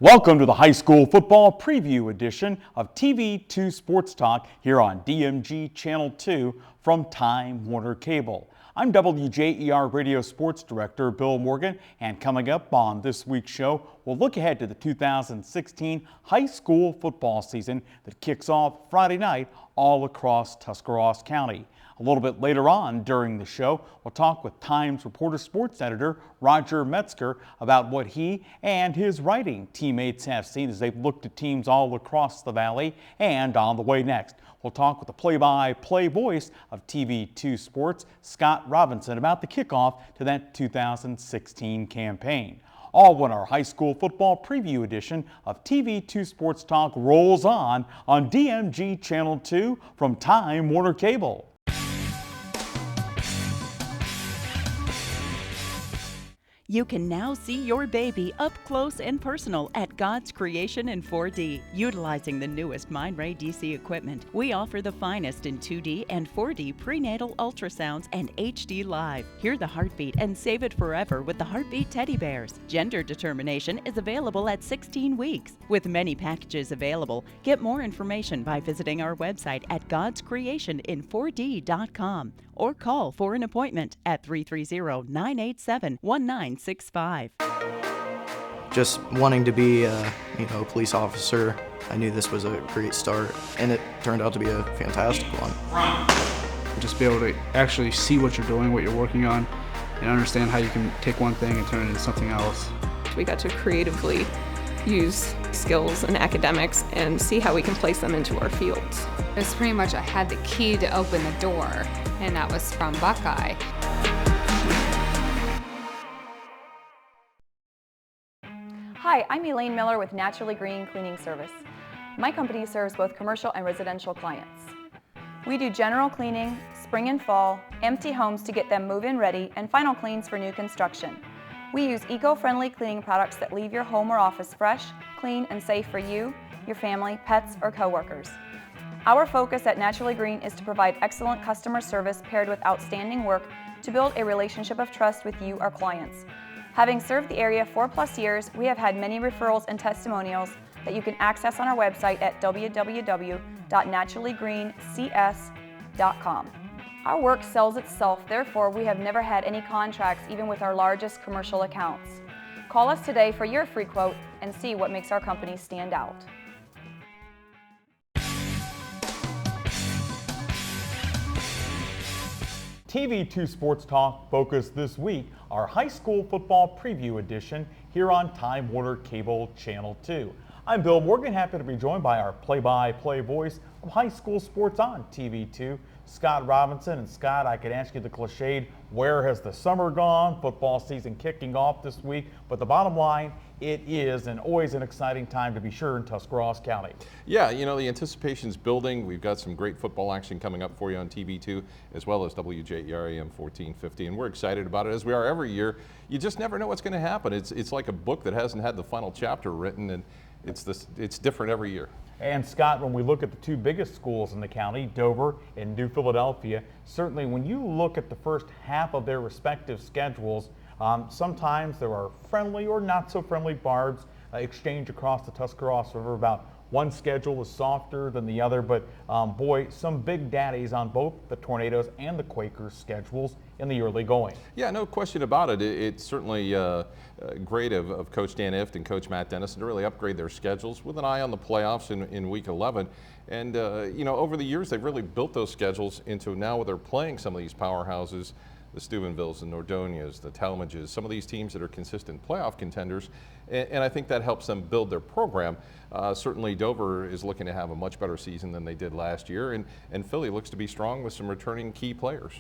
Welcome to the high school football preview edition of TV2 Sports Talk here on DMG Channel 2 from Time Warner Cable. I'm WJER Radio Sports Director Bill Morgan, and coming up on this week's show, we'll look ahead to the 2016 high school football season that kicks off Friday night all across Tuscarawas County. A little bit later on during the show, we'll talk with Times Reporter Sports Editor Roger Metzger about what he and his writing teammates have seen as they've looked at teams all across the valley. And on the way next, we'll talk with the play-by-play voice of TV2 Sports, Scott Robinson, about the kickoff to that 2016 campaign. All when our high school football preview edition of TV2 Sports Talk rolls on DMG Channel 2 from Time Warner Cable. You can now see your baby up close and personal at God's Creation in 4D. Utilizing the newest Mindray DC equipment, we offer the finest in 2D and 4D prenatal ultrasounds and HD Live. Hear the heartbeat and save it forever with the Heartbeat Teddy Bears. Gender determination is available at 16 weeks. With many packages available, get more information by visiting our website at godscreationin4d.com or call for an appointment at 330-987-1965. Just wanting to be a police officer, I knew this was a great start, and it turned out to be a fantastic one. Just be able to actually see what you're doing, what you're working on, and understand how you can take one thing and turn it into something else. We got to creatively use skills and academics and see how we can place them into our fields. It was pretty much I had the key to open the door, and that was from Buckeye. Hi, I'm Elaine Miller with Naturally Green Cleaning Service. My company serves both commercial and residential clients. We do general cleaning, spring and fall, empty homes to get them move-in ready, and final cleans for new construction. We use eco-friendly cleaning products that leave your home or office fresh, clean, and safe for you, your family, pets, or coworkers. Our focus at Naturally Green is to provide excellent customer service paired with outstanding work to build a relationship of trust with you, our clients. Having served the area 4+ years, we have had many referrals and testimonials that you can access on our website at www.naturallygreencs.com. Our work sells itself, therefore we have never had any contracts even with our largest commercial accounts. Call us today for your free quote and see what makes our company stand out. TV2 Sports Talk focus this week, our high school football preview edition here on Time Warner Cable Channel 2. I'm Bill Morgan, happy to be joined by our play-by-play voice of high school sports on TV2, Scott Robinson. And Scott, I could ask you the cliched, where has the summer gone? Football season kicking off this week, but the bottom line, it is and always an exciting time to be sure in Tuscarawas County. Yeah, the anticipation's building. We've got some great football action coming up for you on TV2 as well as WJER AM 1450, and we're excited about it as we are every year. You just never know what's going to happen. It's like a book that hasn't had the final chapter written, and it's different every year. And Scott, when we look at the two biggest schools in the county, Dover and New Philadelphia, certainly when you look at the first half of their respective schedules, sometimes there are friendly or not so friendly barbs exchanged across the Tuscarawas River about one schedule is softer than the other, but boy, some big daddies on both the Tornadoes and the Quakers schedules in the early going. Yeah, no question about it. It's certainly great of Coach Dan Ift and Coach Matt Dennison to really upgrade their schedules with an eye on the playoffs in Week 11. And, over the years, they've really built those schedules into now where they're playing some of these powerhouses, the Steubenvilles, the Nordonias, the Talmadges, some of these teams that are consistent playoff contenders, and I think that helps them build their program. Certainly Dover is looking to have a much better season than they did last year, and Philly looks to be strong with some returning key players.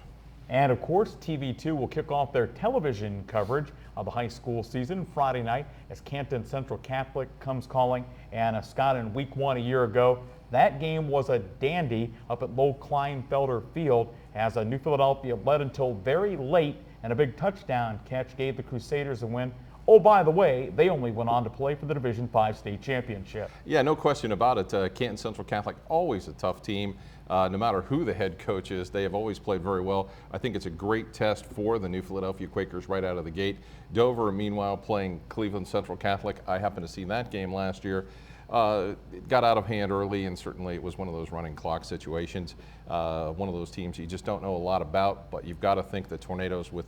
And of course, TV2 will kick off their television coverage of the high school season Friday night as Canton Central Catholic comes calling. And Scott, in Week 1 a year ago, that game was a dandy up at Low Kleinfelder Field as New Philadelphia led until very late, and a big touchdown catch gave the Crusaders a win. Oh, by the way, they only went on to play for the Division V state championship. Yeah, no question about it. Canton Central Catholic, always a tough team. No matter who the head coach is, they have always played very well. I think it's a great test for the New Philadelphia Quakers right out of the gate. Dover, meanwhile, playing Cleveland Central Catholic. I happened to see that game last year. It got out of hand early, and certainly it was one of those running clock situations. One of those teams you just don't know a lot about, but you've got to think the Tornadoes, with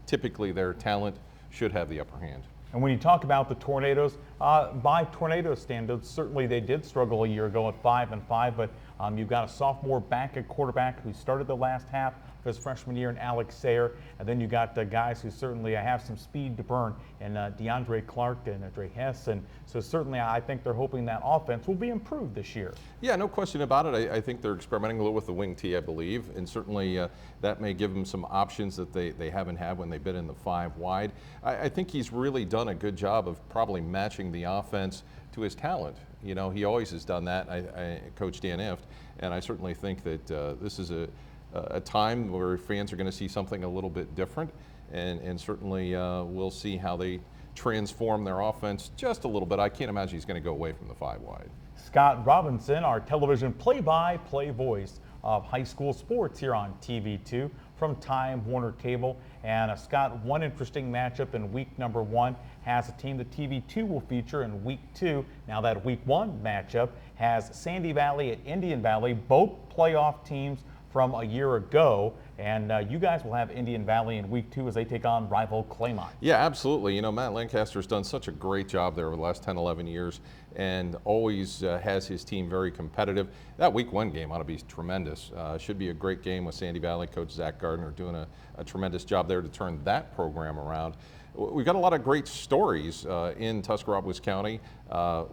typically their talent, should have the upper hand. And when you talk about the Tornadoes, by Tornado standards, certainly they did struggle a year ago at 5-5, but you've got a sophomore back at quarterback who started the last half of his freshman year in Alex Sayer, and then you got guys who certainly have some speed to burn, and DeAndre Clark and Dre Hess, and so certainly I think they're hoping that offense will be improved this year. Yeah, no question about it. I think they're experimenting a little with the wing tee, I believe, and certainly that may give them some options that they haven't had when they've been in the 5 wide. I think he's really done a good job of probably matching the offense to his talent. You know, he always has done that, Coach Dan Ift, and I certainly think that this is a time where fans are going to see something a little bit different, and certainly we'll see how they transform their offense just a little bit. I can't imagine he's going to go away from the 5 wide. Scott Robinson, our television play-by-play voice of high school sports here on TV2 from Time Warner Cable. And Scott, one interesting matchup in week number 1 has a team that TV2 will feature in week 2. Now that week 1 matchup has Sandy Valley at Indian Valley, both playoff teams from a year ago, and you guys will have Indian Valley in week 2 as they take on rival Claymont. Yeah, absolutely. You know, Matt Lancaster's done such a great job there over the last 10, 11 years, and always has his team very competitive. That week 1 game ought to be tremendous. Should be a great game with Sandy Valley. Coach Zach Gardner doing a tremendous job there to turn that program around. We've got a lot of great stories in Tuscarawas County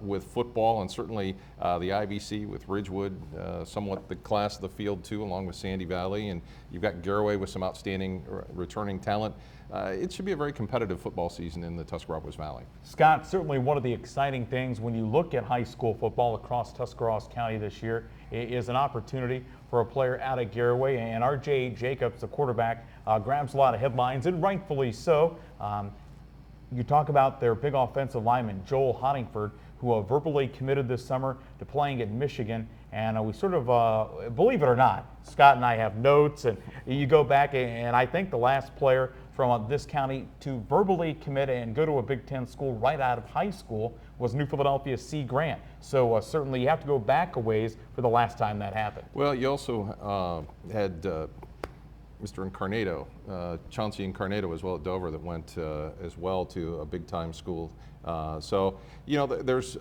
with football, and certainly the IVC with Ridgewood, somewhat the class of the field too, along with Sandy Valley, and you've got Garaway with some outstanding returning talent. It should be a very competitive football season in the Tuscarawas Valley. Scott, certainly one of the exciting things when you look at high school football across Tuscarawas County this year is an opportunity for a player out of Garaway, and R.J. Jacobs, the quarterback, grabs a lot of headlines, and rightfully so. You talk about their big offensive lineman, Joel Hoddingford, who verbally committed this summer to playing at Michigan. And we sort of, believe it or not, Scott and I have notes, and you go back, and I think the last player from this county to verbally commit and go to a Big Ten school right out of high school was New Philadelphia C. Grant. So certainly you have to go back a ways for the last time that happened. Well, you also had Mr. Incarnato, Chauncey Incarnato as well at Dover, that went as well to a big-time school. So, you know, there's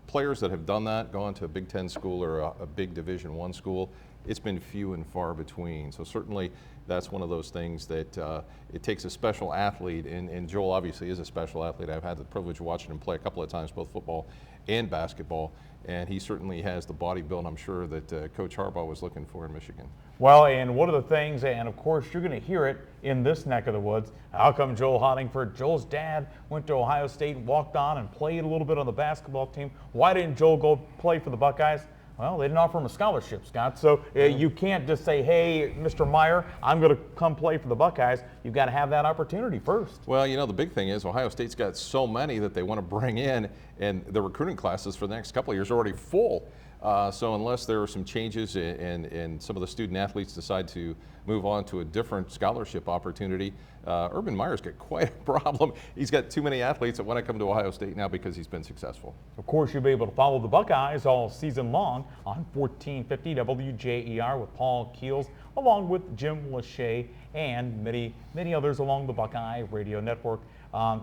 players that have done that, gone to a Big Ten school or a big Division I school. It's been few and far between. So certainly that's one of those things that it takes a special athlete, and Joel obviously is a special athlete. I've had the privilege of watching him play a couple of times, both football and basketball, and he certainly has the body build, I'm sure, that Coach Harbaugh was looking for in Michigan. Well, and one of the things, and of course you're going to hear it in this neck of the woods, how come Joel Hoddingford? Joel's dad went to Ohio State, walked on and played a little bit on the basketball team. Why didn't Joel go play for the Buckeyes? Well, they didn't offer him a scholarship, Scott. So you can't just say, hey, Mr. Meyer, I'm going to come play for the Buckeyes. You've got to have that opportunity first. Well, you know, the big thing is Ohio State's got so many that they want to bring in, and the recruiting classes for the next couple of years are already full. So unless there are some changes and some of the student athletes decide to move on to a different scholarship opportunity, Urban Meyer's got quite a problem. He's got too many athletes that want to come to Ohio State now because he's been successful. Of course, you'll be able to follow the Buckeyes all season long on 1450 WJER with Paul Keels, along with Jim Lachey and many others along the Buckeye Radio Network.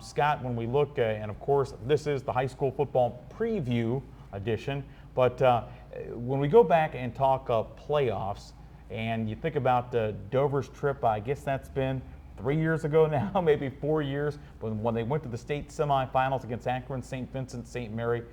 Scott, when we look, and of course, this is the high school football preview edition, but when we go back and talk playoffs, and you think about Dover's trip, I guess that's been 3 years ago now, maybe 4 years, when they went to the state semifinals against Akron, St. Vincent, St. Mary,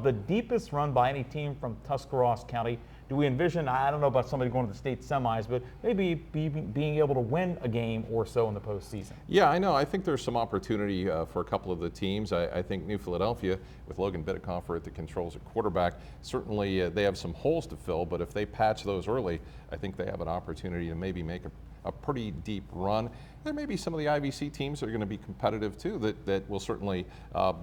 the deepest run by any team from Tuscarawas County. Do we envision, I don't know about somebody going to the state semis, but maybe being able to win a game or so in the postseason? Yeah, I know. I think there's some opportunity for a couple of the teams. I think New Philadelphia, with Logan Bittekoffer at the controls at quarterback, certainly they have some holes to fill, but if they patch those early, I think they have an opportunity to maybe make a pretty deep run. There may be some of the IVC teams that are going to be competitive too that will certainly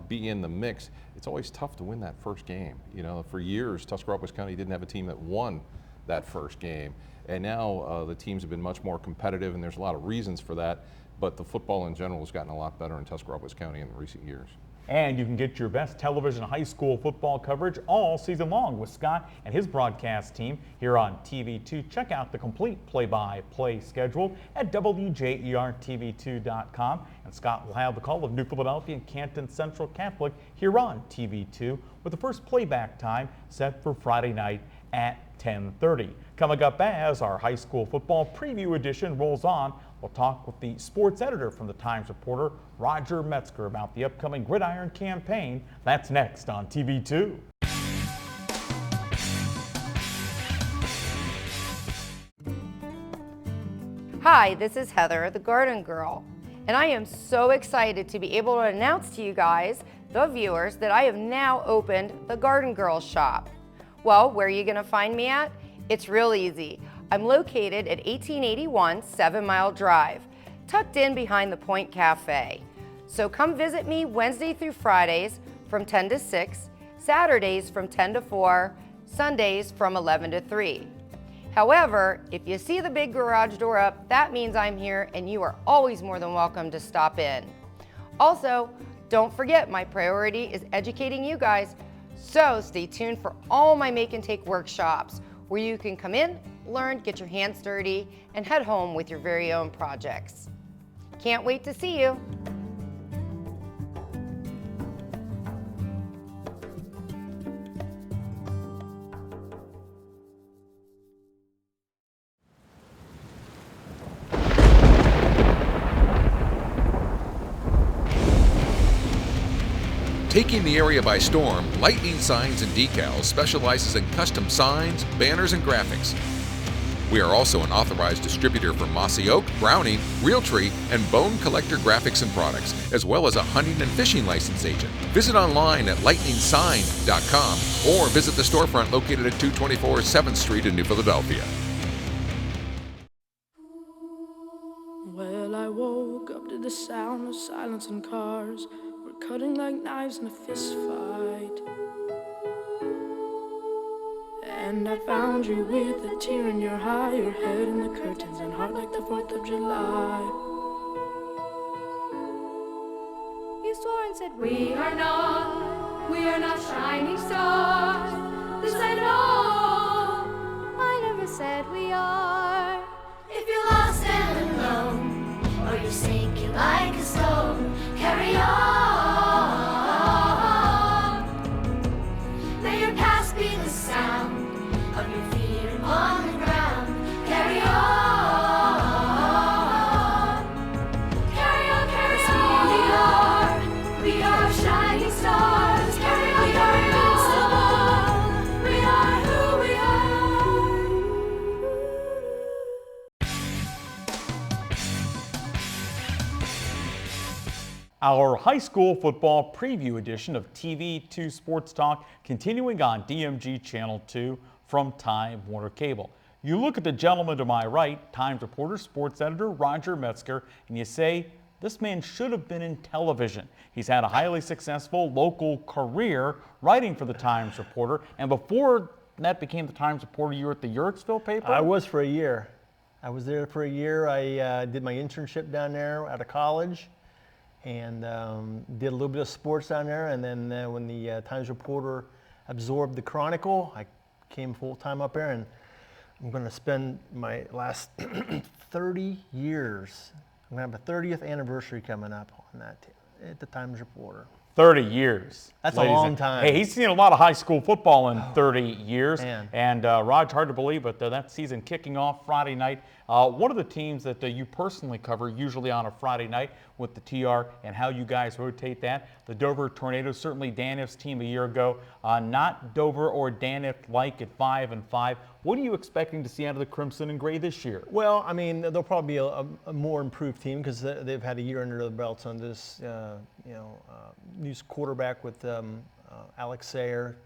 be in the mix. It's always tough to win that first game. You know, for years, Tuscarawas County didn't have a team that won that first game. And now the teams have been much more competitive, and there's a lot of reasons for that, but the football in general has gotten a lot better in Tuscarawas County in recent years. And you can get your best television high school football coverage all season long with Scott and his broadcast team here on TV2. Check out the complete play-by-play schedule at WJERTV2.com. And Scott will have the call of New Philadelphia and Canton Central Catholic here on TV2 with the first playback time set for Friday night at 10:30. Coming up as our high school football preview edition rolls on, we'll talk with the sports editor from the Times reporter, Roger Metzger, about the upcoming Gridiron campaign. That's next on TV2. Hi, this is Heather, the Garden Girl, and I am so excited to be able to announce to you guys, the viewers, that I have now opened the Garden Girl shop. Well, where are you going to find me at? It's real easy. I'm located at 1881 7 Mile Drive, tucked in behind the Point Cafe. So come visit me Wednesday through Fridays from 10 to 6, Saturdays from 10 to 4, Sundays from 11 to 3. However, if you see the big garage door up, that means I'm here and you are always more than welcome to stop in. Also, don't forget my priority is educating you guys, so stay tuned for all my make and take workshops where you can come in, learn, get your hands dirty, and head home with your very own projects. Can't wait to see you. Taking the area by storm, Lightning Signs and Decals specializes in custom signs, banners, and graphics. We are also an authorized distributor for Mossy Oak, Browning, Realtree, and Bone Collector graphics and products, as well as a hunting and fishing license agent. Visit online at lightningsign.com or visit the storefront located at 224 7th Street in New Philadelphia. Well, I woke up to the sound of silence and cars. We're cutting like knives in a fist fight. And I found you with a tear in your eye, your head in the curtains and heart like the 4th of July. You swore and said, we are not shining stars. This I know, I never said we are. If you're lost and alone, or you're sinking like a stone, carry on. May your past be the sound of your feet upon the ground. Carry on. Carry on, carry on. We are shining stars. Carry on, we are invincible. We are who we Our high school football preview edition of TV2 Sports Talk continuing on DMG Channel 2 from Time Warner Cable. You look at the gentleman to my right, Times reporter, sports editor Roger Metzger, and you say, this man should have been in television. He's had a highly successful local career writing for the Times reporter, and before that became the Times reporter, you were at the Yurtsville paper? I was for a year. I was there for a year. I did my internship down there out of college, and did a little bit of sports down there. And then when the Times reporter absorbed the Chronicle, I came full-time up there, and I'm going to spend my last 30 years. I'm going to have a 30th anniversary coming up on that at the Times reporter. 30 years. That's a long time. Hey, he's seen a lot of high school football in 30 years. Man. And Raj, hard to believe, but that season kicking off Friday night. One of the teams that you personally cover, usually on a Friday night with the TR, and how you guys rotate that, the Dover Tornadoes, certainly Danif's team a year ago. Not Dover or Danif like at 5-5. What are you expecting to see out of the Crimson and Gray this year? Well, I mean, they'll probably be a more improved team because they've had a year under their belts on this, new quarterback with Alex Sayer,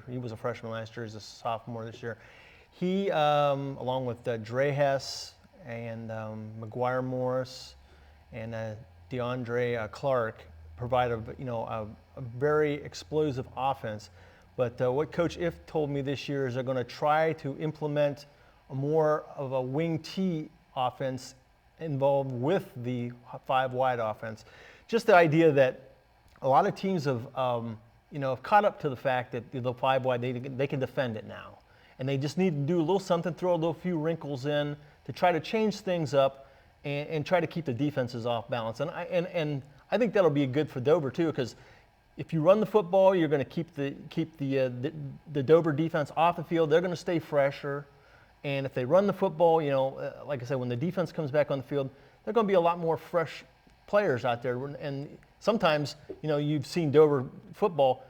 he was a freshman last year, he's a sophomore this year. He, along with Dre Hess and McGuire Morris and DeAndre Clark, provide a very explosive offense. But what Coach If told me this year is they're going to try to implement more of a wing T offense involved with the 5 wide offense. Just the idea that a lot of teams have caught up to the fact that the 5 wide, they can defend it now. And they just need to do a little something, throw a little few wrinkles in to try to change things up and try to keep the defenses off balance. And I think that'll be good for Dover too, because if you run the football, you're going to keep the Dover defense off the field. They're going to stay fresher. And if they run the football, like I said, when the defense comes back on the field, there are going to be a lot more fresh players out there. And sometimes, you've seen Dover football,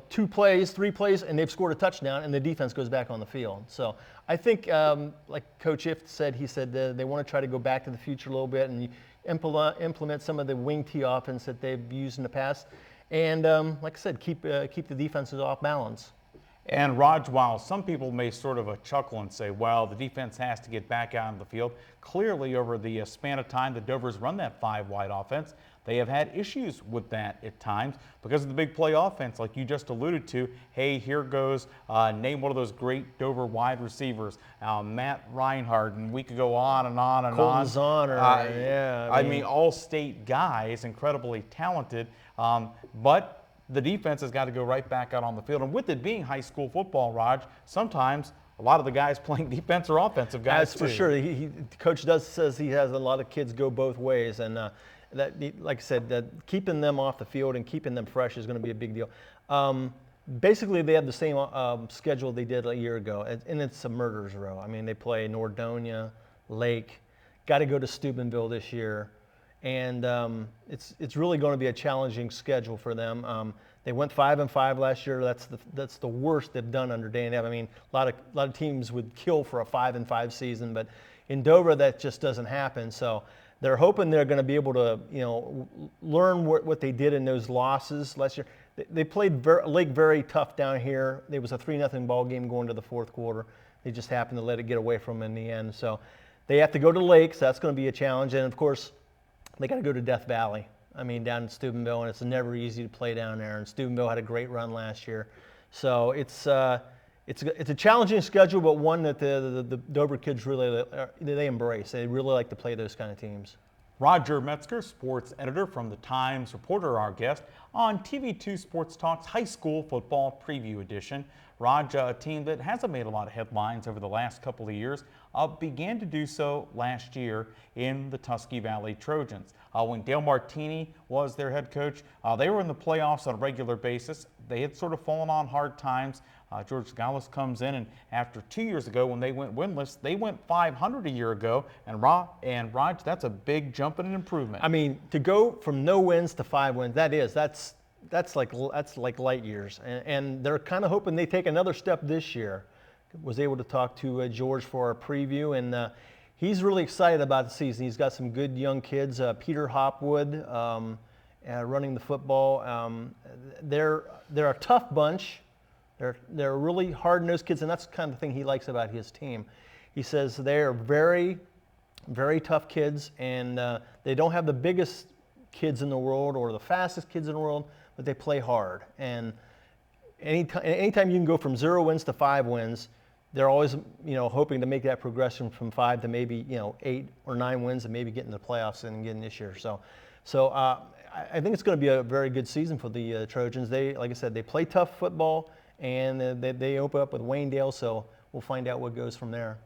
2 plays, 3 plays, and they've scored a touchdown, and the defense goes back on the field. So I think, like Coach If said, he said they want to try to go back to the future a little bit and implement some of the wing T offense that they've used in the past. And like I said, keep the defenses off balance. And Raj, while some people may sort of chuckle and say, well, the defense has to get back out on the field, clearly over the span of time that Dover's run that 5 wide offense, they have had issues with that at times because of the big play offense, like you just alluded to. Hey, here goes, name one of those great Dover wide receivers, Matt Reinhardt, and we could go on and on and Colton on. Zahner, yeah. I mean, all-state guys, incredibly talented, but the defense has got to go right back out on the field. And with it being high school football, Raj, sometimes a lot of the guys playing defense are offensive guys. That's for sure. Coach says he has a lot of kids go both ways. And that, like I said, that keeping them off the field and keeping them fresh is going to be a big deal. Basically, they have the same schedule they did a year ago, and it's a murderer's row. I mean, they play Nordonia, Lake, got to go to Steubenville this year. And it's really going to be a challenging schedule for them. They went 5-5 last year. That's the worst they've done under Dan Ev. I mean, a lot of teams would kill for a 5-5 season, but in Dover that just doesn't happen. So they're hoping they're going to be able to learn what they did in those losses last year. They played Lake very tough down here. There was a 3-0 ball game going to the 4th quarter. They just happened to let it get away from them in the end. So they have to go to Lake, so that's going to be a challenge. And of course, they got to go to Death Valley. I mean, down in Steubenville, and it's never easy to play down there. And Steubenville had a great run last year, so it's a challenging schedule, but one that the Dover kids really they embrace. They really like to play those kind of teams. Roger Metzger, sports editor from the Times Reporter, our guest on TV2 Sports Talk's High School Football Preview Edition. Raj, a team that hasn't made a lot of headlines over the last couple of years, began to do so last year in the Tusky Valley Trojans. When Dale Martini was their head coach, they were in the playoffs on a regular basis. They had sort of fallen on hard times. George Gallus comes in, and after 2 years ago when they went winless, they went 500 a year ago. And Raj, that's a big jump and an improvement. I mean, to go from no wins to 5 wins, that's like light years. And they're kind of hoping they take another step this year. Was able to talk to George for our preview, and he's really excited about the season. He's got some good young kids. Peter Hopwood running the football. They're a tough bunch. They're really hard-nosed kids, and that's kind of the thing he likes about his team. He says they are very, very tough kids, and they don't have the biggest kids in the world or the fastest kids in the world, but they play hard. And anytime you can go from 0 wins to 5 wins, they're always, hoping to make that progression from 5 to maybe, 8 or 9 wins and maybe get in the playoffs and get in this year. So I think it's going to be a very good season for the Trojans. Like I said, they play tough football, and they open up with Waynedale, so we'll find out what goes from there.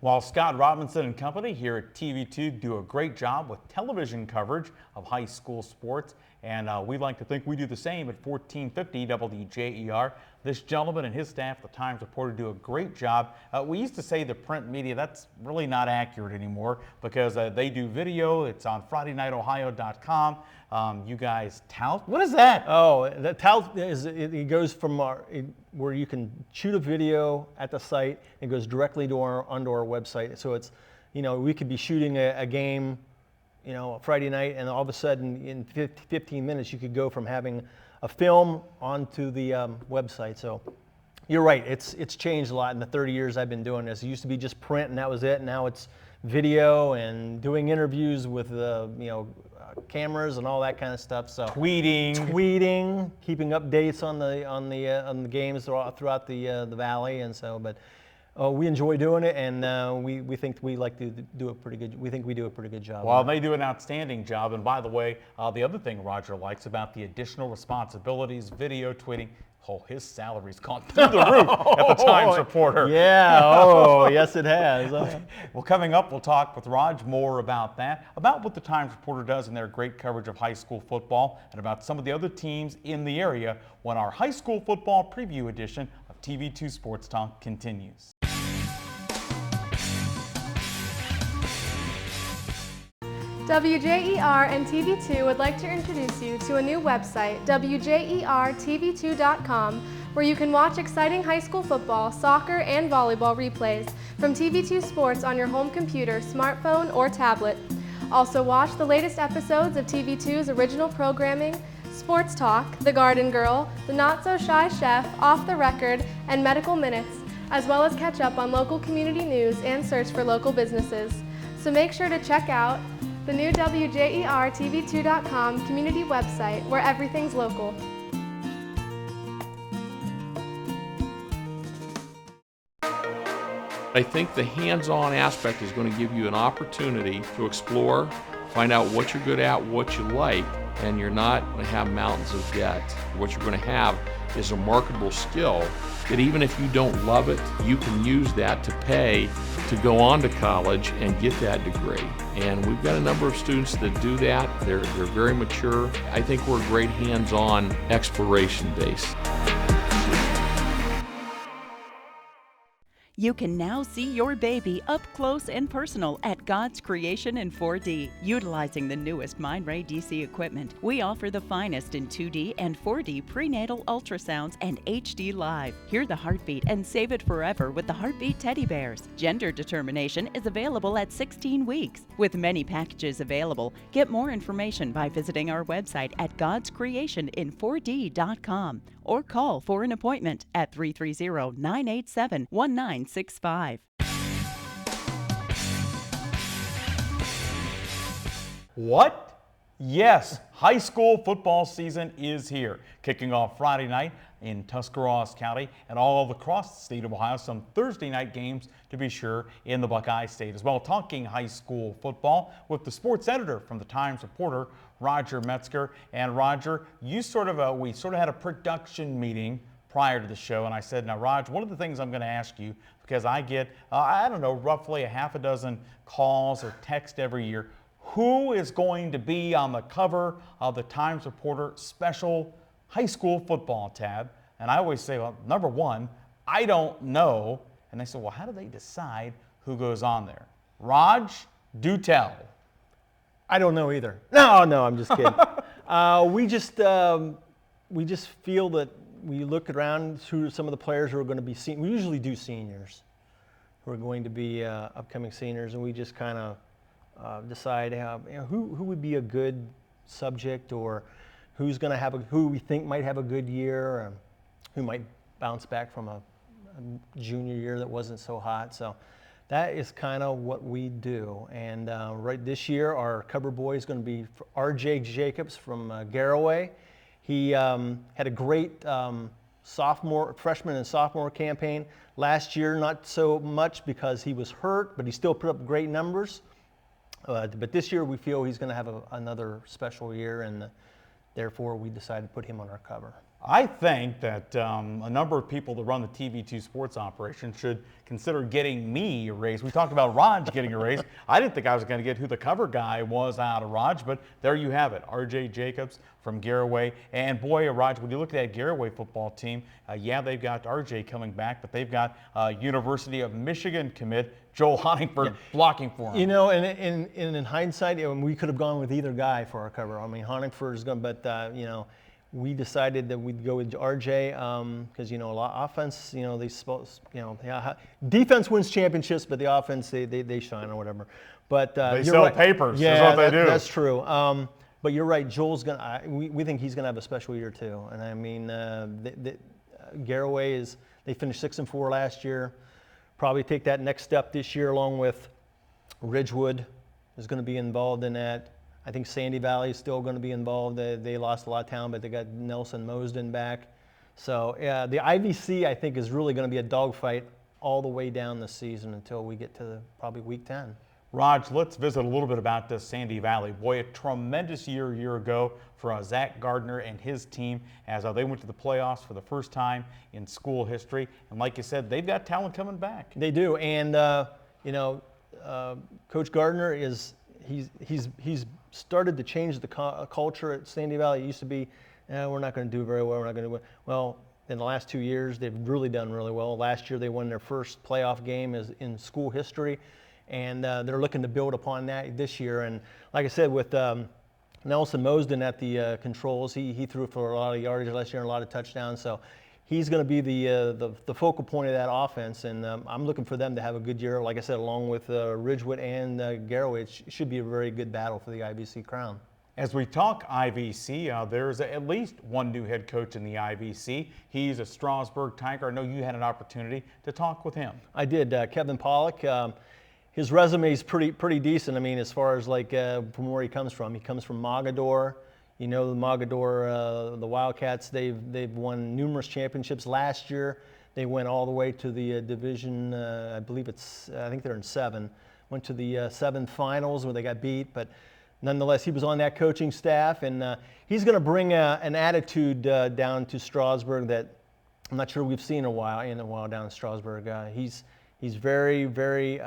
While Scott Robinson and company here at TV2 do a great job with television coverage of high school sports, and we like to think we do the same at 1450 WJER. This gentleman and his staff, the Times Reporter, do a great job. We used to say the print media, that's really not accurate anymore because they do video. It's on FridayNightOhio.com. You guys tout? What is that? Oh, the tout is it goes from where you can shoot a video at the site and goes directly to onto our website. So it's, we could be shooting a game, Friday night, and all of a sudden in 15 minutes you could go from having a film onto the website. So you're right, it's changed a lot in the 30 years I've been doing this. It used to be just print and that was it. Now it's video and doing interviews with cameras and all that kind of stuff. So tweeting, keeping updates on the games throughout the valley, and so. But we enjoy doing it, and we think we like to do a pretty good. We think we do a pretty good job. Well, they do an outstanding job. And by the way, the other thing Roger likes about the additional responsibilities, video tweeting. Oh, his salary's gone through the roof at the Times Reporter. Yeah, oh, yes it has. Well, coming up, we'll talk with Raj more about that, about what the Times Reporter does in their great coverage of high school football, and about some of the other teams in the area when our high school football preview edition of TV2 Sports Talk continues. WJER and TV2 would like to introduce you to a new website, WJER-TV2.com, where you can watch exciting high school football, soccer, and volleyball replays from TV2 Sports on your home computer, smartphone, or tablet. Also watch the latest episodes of TV2's original programming, Sports Talk, The Garden Girl, The Not So Shy Chef, Off the Record, and Medical Minutes, as well as catch up on local community news and search for local businesses. So make sure to check out the new WJER-TV2.com community website where everything's local. I think the hands-on aspect is going to give you an opportunity to explore, find out what you're good at, what you like, and you're not going to have mountains of debt. What you're going to have is a marketable skill that even if you don't love it, you can use that to pay to go on to college and get that degree. And we've got a number of students that do that. They're very mature. I think we're a great hands-on exploration base. You can now see your baby up close and personal at God's Creation in 4D. Utilizing the newest Mindray DC equipment, we offer the finest in 2D and 4D prenatal ultrasounds and HD Live. Hear the heartbeat and save it forever with the Heartbeat Teddy Bears. Gender determination is available at 16 weeks. With many packages available, get more information by visiting our website at godscreationin4d.com or call for an appointment at 330-987-1965. What? Yes, high school football season is here. Kicking off Friday night in Tuscarawas County and all across the state of Ohio. Some Thursday night games, to be sure, in the Buckeye State as well. Talking high school football with the sports editor from the Times Reporter, Roger Metzger. And Roger, we sort of had a production meeting prior to the show, and I said, now Raj, one of the things I'm going to ask you, because I get, I don't know, roughly a half a dozen calls or text every year, who is going to be on the cover of the Times Reporter special high school football tab? And I always say, well, number one, I don't know. And they said, well, how do they decide who goes on there? Raj, do tell. I don't know either. No, I'm just kidding. We just feel that we look around who some of the players who are going to be seen. We usually do seniors who are going to be upcoming seniors, and we just kind of decide who would be a good subject, or who's going to have who we think might have a good year, or who might bounce back from a junior year that wasn't so hot. So that is kind of what we do. And right this year, our cover boy is going to be R.J. Jacobs from Garraway. He had a great freshman and sophomore campaign. Last year, not so much because he was hurt, but he still put up great numbers. But this year, we feel he's going to have another special year, and therefore, we decided to put him on our cover. I think that a number of people that run the TV2 sports operation should consider getting me a raise. We talked about Raj getting a raise. I didn't think I was going to get who the cover guy was out of Raj, but there you have it, R.J. Jacobs from Garraway. And boy, Raj, when you look at that Garraway football team, yeah, they've got R.J. coming back, but they've got University of Michigan commit Joel Honingford blocking for him. You know, and in hindsight, we could have gone with either guy for our cover. I mean, Honingford is going, but you know, we decided that we'd go with RJ because a lot offense. Defense wins championships, but the offense they shine or whatever. But they sell right. papers. Yeah, is what they do. That's true. But you're right. Joel's gonna. We think he's gonna have a special year too. And I mean, Garraway they finished 6-4 last year. Probably take that next step this year, along with Ridgewood is going to be involved in that. I think Sandy Valley is still going to be involved. They lost a lot of talent, but they got Nelson Mosden back. So the IVC, I think, is really going to be a dogfight all the way down the season until we get to probably week 10. Raj, let's visit a little bit about this Sandy Valley. Boy, a tremendous year a year ago for Zach Gardner and his team as they went to the playoffs for the first time in school history. And like you said, they've got talent coming back. They do, and you know, Coach Gardner he's started to change the culture at Sandy Valley. It used to be, we're not going to do very well. We're not going to do well. In the last 2 years, they've really done really well. Last year, they won their first playoff game in school history. And they're looking to build upon that this year. And like I said, with Nelson Mosden at the controls, he threw for a lot of yardage last year and a lot of touchdowns. So he's going to be the focal point of that offense. And I'm looking for them to have a good year. Like I said, along with Ridgewood and Garraway, it should be a very good battle for the IVC crown. As we talk IVC, there's at least one new head coach in the IVC. He's a Strasburg Tiger. I know you had an opportunity to talk with him. I did. Kevin Pollock. His resume is pretty decent. I mean, as far as like from where he comes from. He comes from Mogador. You know, the Mogador, the Wildcats. They've won numerous championships. Last year, they went all the way to the division. I think they're in 7. Went to the 7th finals where they got beat, but nonetheless, he was on that coaching staff, and he's going to bring an attitude down to Strasburg that I'm not sure we've seen in a while down in Strasburg. He's very, very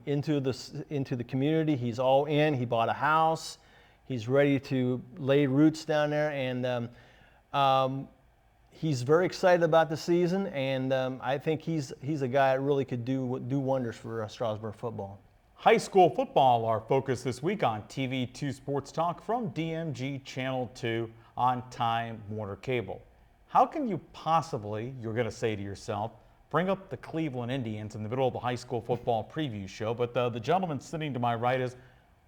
into the community. He's all in. He bought a house. He's ready to lay roots down there, and he's very excited about the season. And I think he's a guy that really could do wonders for Strasburg football. High school football, our focus this week on TV2 Sports Talk from DMG Channel 2 on Time Warner Cable. How can you possibly, you're going to say to yourself, bring up the Cleveland Indians in the middle of the high school football preview show? But the gentleman sitting to my right is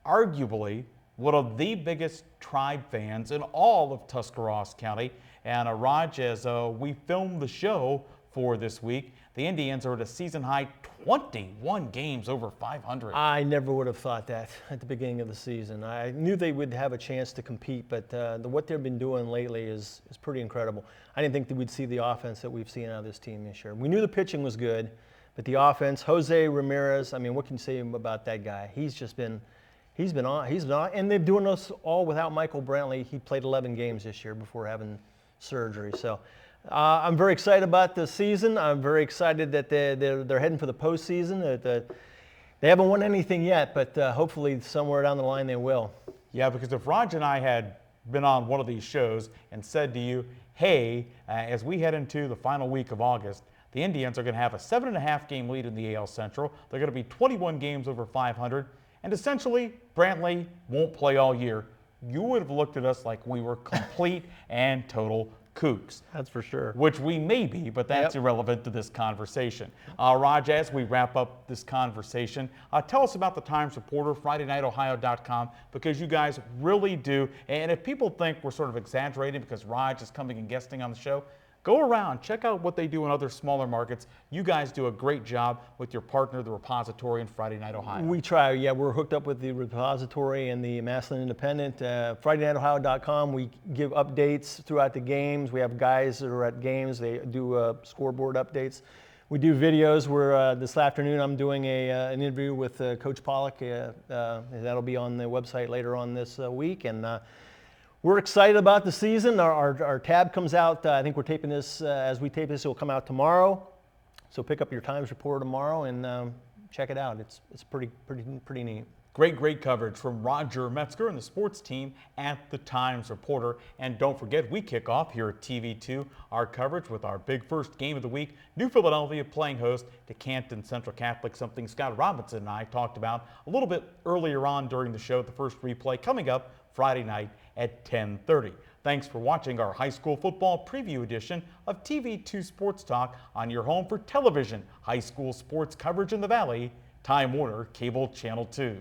arguably one of the biggest Tribe fans in all of Tuscarawas County. And Raj, as we filmed the show for this week, the Indians are at a season-high 21 games over 500. I never would have thought that at the beginning of the season. I knew they would have a chance to compete, but what they've been doing lately is pretty incredible. I didn't think that we'd see the offense that we've seen out of this team this year. We knew the pitching was good, but the offense, Jose Ramirez, I mean, what can you say about that guy? He's been on, and they're doing this all without Michael Brantley. He played 11 games this year before having surgery. So I'm very excited about the season. I'm very excited that they're heading for the postseason. They haven't won anything yet, but hopefully somewhere down the line they will. Yeah, because if Raj and I had been on one of these shows and said to you, hey, as we head into the final week of August, the Indians are going to have a 7.5 game lead in the AL Central. They're going to be 21 games over 500, and essentially Brantley won't play all year. You would have looked at us like we were complete and total kooks. That's for sure. Which we may be, but that's irrelevant to this conversation. Raj, as we wrap up this conversation, tell us about the Times Reporter, FridayNightOhio.com, because you guys really do. And if people think we're sort of exaggerating because Raj is coming and guesting on the show, go around, check out what they do in other smaller markets. You guys do a great job with your partner, the Repository, and Friday Night Ohio. We try, yeah. We're hooked up with the Repository and the Massillon Independent. FridayNightOhio.com, we give updates throughout the games. We have guys that are at games. They do scoreboard updates. We do videos where this afternoon I'm doing an interview with Coach Pollock. That'll be on the website later on this week. And we're excited about the season. Our tab comes out, I think we're taping this, as we tape this, it will come out tomorrow. So pick up your Times Reporter tomorrow and check it out. It's pretty neat. Great coverage from Roger Metzger and the sports team at the Times Reporter. And don't forget, we kick off here at TV2 our coverage with our big first game of the week. New Philadelphia playing host to Canton Central Catholic, something Scott Robinson and I talked about a little bit earlier on during the show, the first replay coming up Friday night at 10:30. Thanks for watching our high school football preview edition of TV2 Sports Talk on your home for television high school sports coverage in the Valley, Time Warner Cable Channel 2.